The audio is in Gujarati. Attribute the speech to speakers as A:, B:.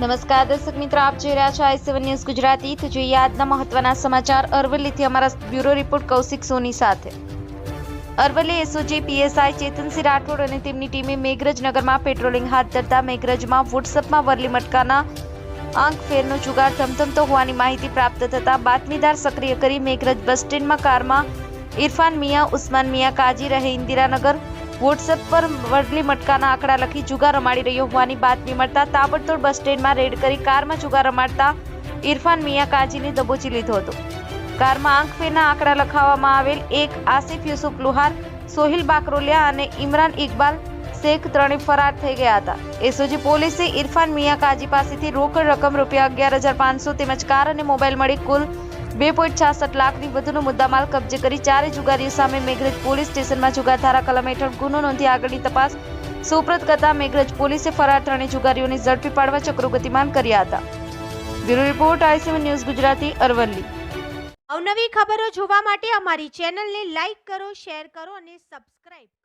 A: નમસ્કાર દર્શક મિત્રો, આપ જોઈ રહ્યા છો i7 ન્યૂઝ ગુજરાતી। તો જોઈએ આજના મહત્વના સમાચાર અરવલ્લીથી અમારા બ્યુરો રિપોર્ટ કૌશિક સોની સાથે। અરવલ્લી એસઓજી પીએસઆઈ ચેતનસિંહ રાઠોડ અને તેમની ટીમે મેઘરજ નગરમાં પેટ્રોલિંગ હાથ ધરતા મેઘરજમાં વોટ્સએપમાં વરલી મટકાના આંક ફેરનો જુગાર ધમધમતો હોવાની માહિતી પ્રાપ્ત થતા બાતમીદાર સક્રિય કરી મેઘરજ બસ સ્ટેન્ડમાં કારમાં ઇરફાન મિયા, ઉસ્માન મિયા કાજી રહે ઇન્દિરાનગર વોટ્સએપ પર વરલી મટકાના આંકડા લખી જુગાર રમાડી રહ્યો હોવાની બાતમી મળતા તાબડતોડ બસ સ્ટેન્ડમાં રેડ કરી કારમાં જુગાર રમાડતા ઇરફાન મિયા કાજીને દબોચી લીધો હતો। કારમાં આંક ફેરના આંકડા લખાવવામાં આવેલ એક આસિફ યુસુફ લુહાર, સોહિલ બાકરોલિયા અને ઇમરાન ઇકબાલ શેખ ત્રણે ફરાર થઈ ગયા હતા। એસઓજી પોલીસે ઇરફાન મિયા કાજી પાસેથી રોકડ રકમ ₹11,500 તેમજ કાર અને મોબાઈલ મળી કુલ 2.66 લાખની વધુનો મુદ્દામાલ કબજે કરી ચારે જુગારીઓ સામે મેઘરજ પોલીસ સ્ટેશનમાં જુગારધારા કલમ હેઠળ ગુનો નોંધી આગળની તપાસ સુપ્રત કરતા મેઘરજ પોલીસે ફરાર ત્રણેય જુગારીઓને ઝડપી પાડવા ચક્રો ગતિમાન કર્યા હતા। Bureau report i7 news Gujarati, Aravalli.
B: અવનવી ખબરો જોવા માટે અમારી ચેનલને લાઈક કરો, શેર કરો અને સબસ્ક્રાઇબ કરો।